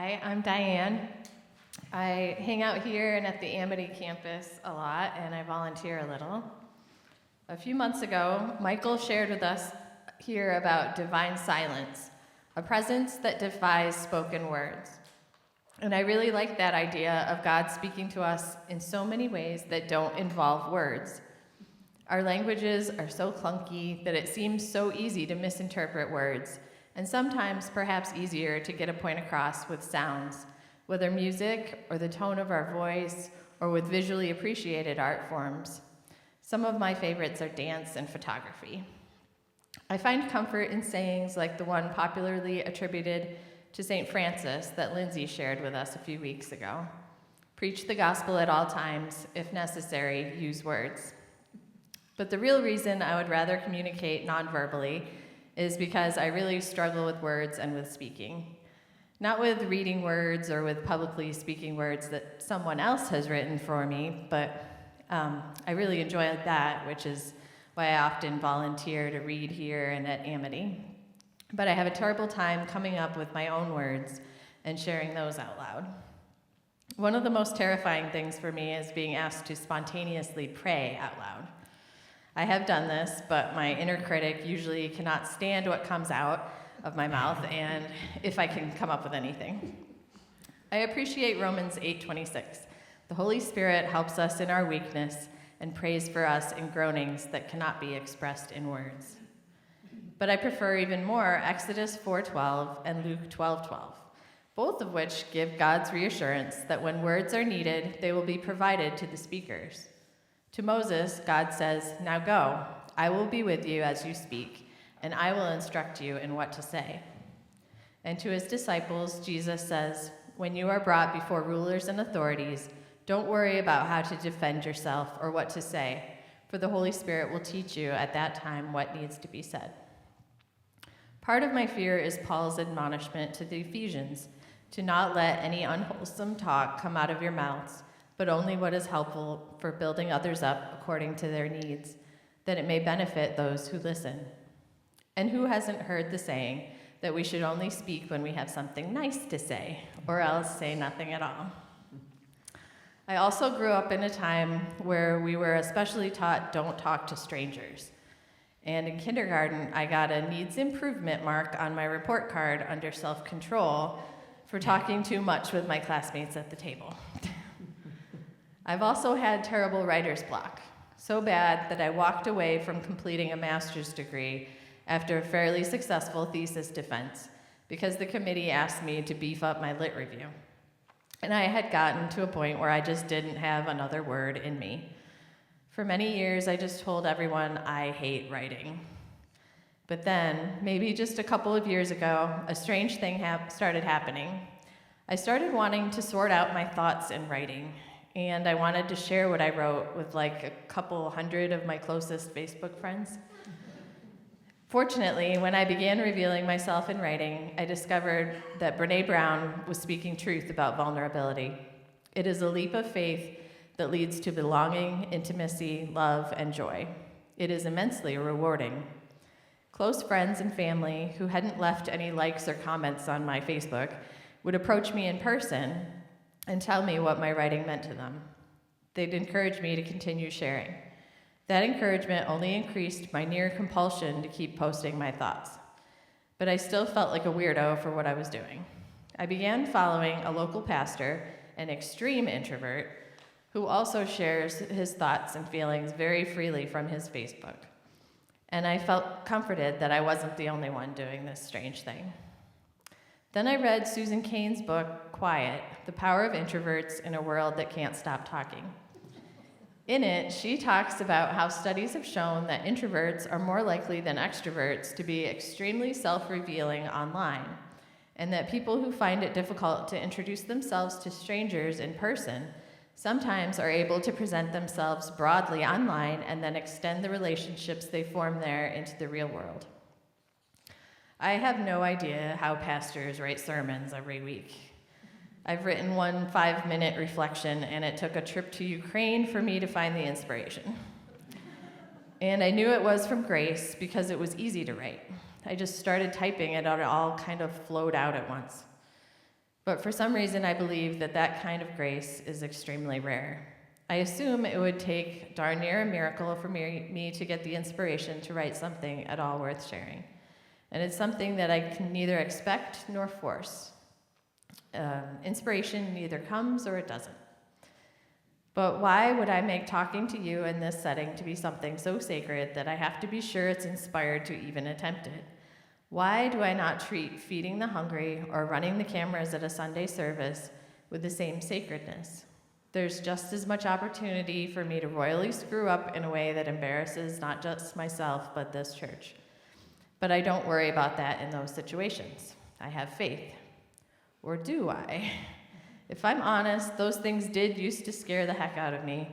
Hi, I'm Diane. I hang out here and at the Amity campus a lot, and I volunteer a little. A few months ago, Michael shared with us here about divine silence, a presence that defies spoken words. And I really like that idea of God speaking to us in so many ways that don't involve words. Our languages are so clunky that it seems so easy to misinterpret words, and sometimes perhaps easier to get a point across with sounds, whether music or the tone of our voice or with visually appreciated art forms. Some of my favorites are dance and photography. I find comfort in sayings like the one popularly attributed to St. Francis that Lindsay shared with us a few weeks ago. Preach the gospel at all times. If necessary, use words. But the real reason I would rather communicate non-verbally is because I really struggle with words and with speaking. Not with reading words or with publicly speaking words that someone else has written for me, but I really enjoy that, which is why I often volunteer to read here and at Amity. But I have a terrible time coming up with my own words and sharing those out loud. One of the most terrifying things for me is being asked to spontaneously pray out loud. I have done this, but my inner critic usually cannot stand what comes out of my mouth, and if I can come up with anything. I appreciate Romans 8:26. The Holy Spirit helps us in our weakness and prays for us in groanings that cannot be expressed in words. But I prefer even more Exodus 4:12 and Luke 12:12, both of which give God's reassurance that when words are needed, they will be provided to the speakers. To Moses, God says, "Now go, I will be with you as you speak, and I will instruct you in what to say." And to his disciples, Jesus says, "When you are brought before rulers and authorities, don't worry about how to defend yourself or what to say, for the Holy Spirit will teach you at that time what needs to be said." Part of my fear is Paul's admonishment to the Ephesians to not let any unwholesome talk come out of your mouths, but only what is helpful for building others up according to their needs, that it may benefit those who listen. And who hasn't heard the saying that we should only speak when we have something nice to say, or else say nothing at all? I also grew up in a time where we were especially taught don't talk to strangers. And in kindergarten, I got a needs improvement mark on my report card under self-control for talking too much with my classmates at the table. I've also had terrible writer's block, so bad that I walked away from completing a master's degree after a fairly successful thesis defense because the committee asked me to beef up my lit review. And I had gotten to a point where I just didn't have another word in me. For many years, I just told everyone I hate writing. But then, maybe just a couple of years ago, a strange thing started happening. I started wanting to sort out my thoughts in writing, and I wanted to share what I wrote with like a couple hundred of my closest Facebook friends. Fortunately, when I began revealing myself in writing, I discovered that Brené Brown was speaking truth about vulnerability. It is a leap of faith that leads to belonging, intimacy, love, and joy. It is immensely rewarding. Close friends and family who hadn't left any likes or comments on my Facebook would approach me in person and tell me what my writing meant to them. They'd encourage me to continue sharing. That encouragement only increased my near compulsion to keep posting my thoughts. But I still felt like a weirdo for what I was doing. I began following a local pastor, an extreme introvert, who also shares his thoughts and feelings very freely from his Facebook. And I felt comforted that I wasn't the only one doing this strange thing. Then I read Susan Cain's book, Quiet, The Power of Introverts in a World That Can't Stop Talking. In it, she talks about how studies have shown that introverts are more likely than extroverts to be extremely self-revealing online, and that people who find it difficult to introduce themselves to strangers in person sometimes are able to present themselves broadly online and then extend the relationships they form there into the real world. I have no idea how pastors write sermons every week. I've written one 5-minute reflection, and it took a trip to Ukraine for me to find the inspiration. And I knew it was from grace because it was easy to write. I just started typing and it all kind of flowed out at once. But for some reason, I believe that that kind of grace is extremely rare. I assume it would take darn near a miracle for me to get the inspiration to write something at all worth sharing. And it's something that I can neither expect nor force. Inspiration neither comes or it doesn't. But why would I make talking to you in this setting to be something so sacred that I have to be sure it's inspired to even attempt it? Why do I not treat feeding the hungry or running the cameras at a Sunday service with the same sacredness? There's just as much opportunity for me to royally screw up in a way that embarrasses not just myself, but this church. But I don't worry about that in those situations. I have faith. Or do I? If I'm honest, those things did used to scare the heck out of me.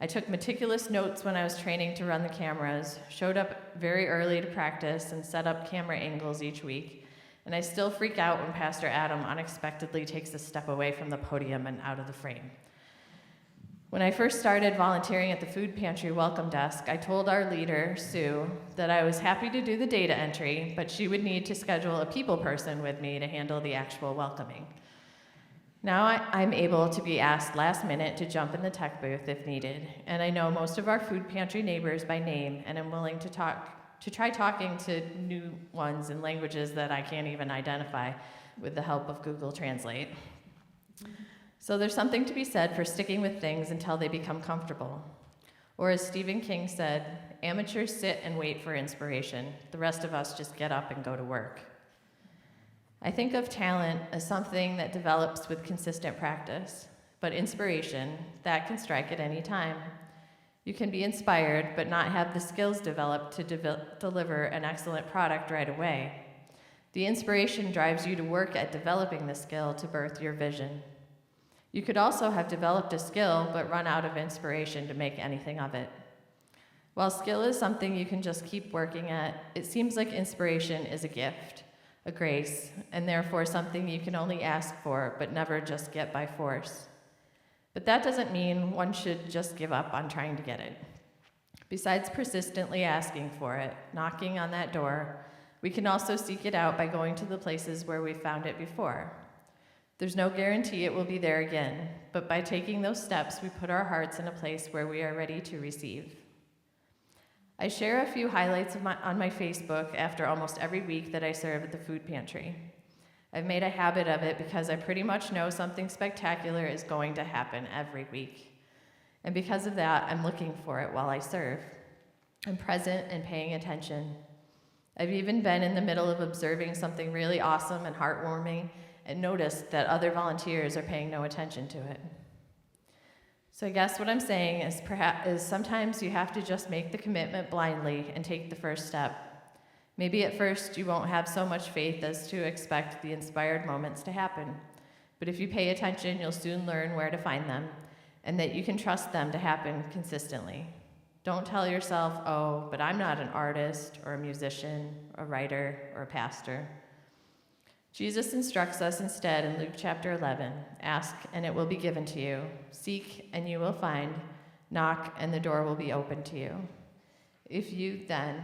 I took meticulous notes when I was training to run the cameras, showed up very early to practice, and set up camera angles each week. And I still freak out when Pastor Adam unexpectedly takes a step away from the podium and out of the frame. When I first started volunteering at the food pantry welcome desk, I told our leader, Sue, that I was happy to do the data entry, but she would need to schedule a people person with me to handle the actual welcoming. Now I'm able to be asked last minute to jump in the tech booth if needed, and I know most of our food pantry neighbors by name, and I'm willing to try talking to new ones in languages that I can't even identify with the help of Google Translate. So there's something to be said for sticking with things until they become comfortable. Or as Stephen King said, amateurs sit and wait for inspiration. The rest of us just get up and go to work. I think of talent as something that develops with consistent practice, but inspiration, that can strike at any time. You can be inspired, but not have the skills developed to deliver an excellent product right away. The inspiration drives you to work at developing the skill to birth your vision. You could also have developed a skill, but run out of inspiration to make anything of it. While skill is something you can just keep working at, it seems like inspiration is a gift, a grace, and therefore something you can only ask for, but never just get by force. But that doesn't mean one should just give up on trying to get it. Besides persistently asking for it, knocking on that door, we can also seek it out by going to the places where we found it before. There's no guarantee it will be there again, but by taking those steps, we put our hearts in a place where we are ready to receive. I share a few highlights on my Facebook after almost every week that I serve at the food pantry. I've made a habit of it because I pretty much know something spectacular is going to happen every week. And because of that, I'm looking for it while I serve. I'm present and paying attention. I've even been in the middle of observing something really awesome and heartwarming and noticed that other volunteers are paying no attention to it. So I guess what I'm saying is sometimes you have to just make the commitment blindly and take the first step. Maybe at first you won't have so much faith as to expect the inspired moments to happen, but if you pay attention, you'll soon learn where to find them and that you can trust them to happen consistently. Don't tell yourself, oh, but I'm not an artist or a musician, a writer, or a pastor. Jesus instructs us instead in Luke chapter 11, ask and it will be given to you, seek and you will find, knock and the door will be opened to you. If you then,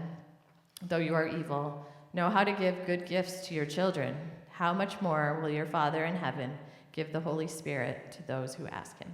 though you are evil, know how to give good gifts to your children, how much more will your Father in heaven give the Holy Spirit to those who ask him?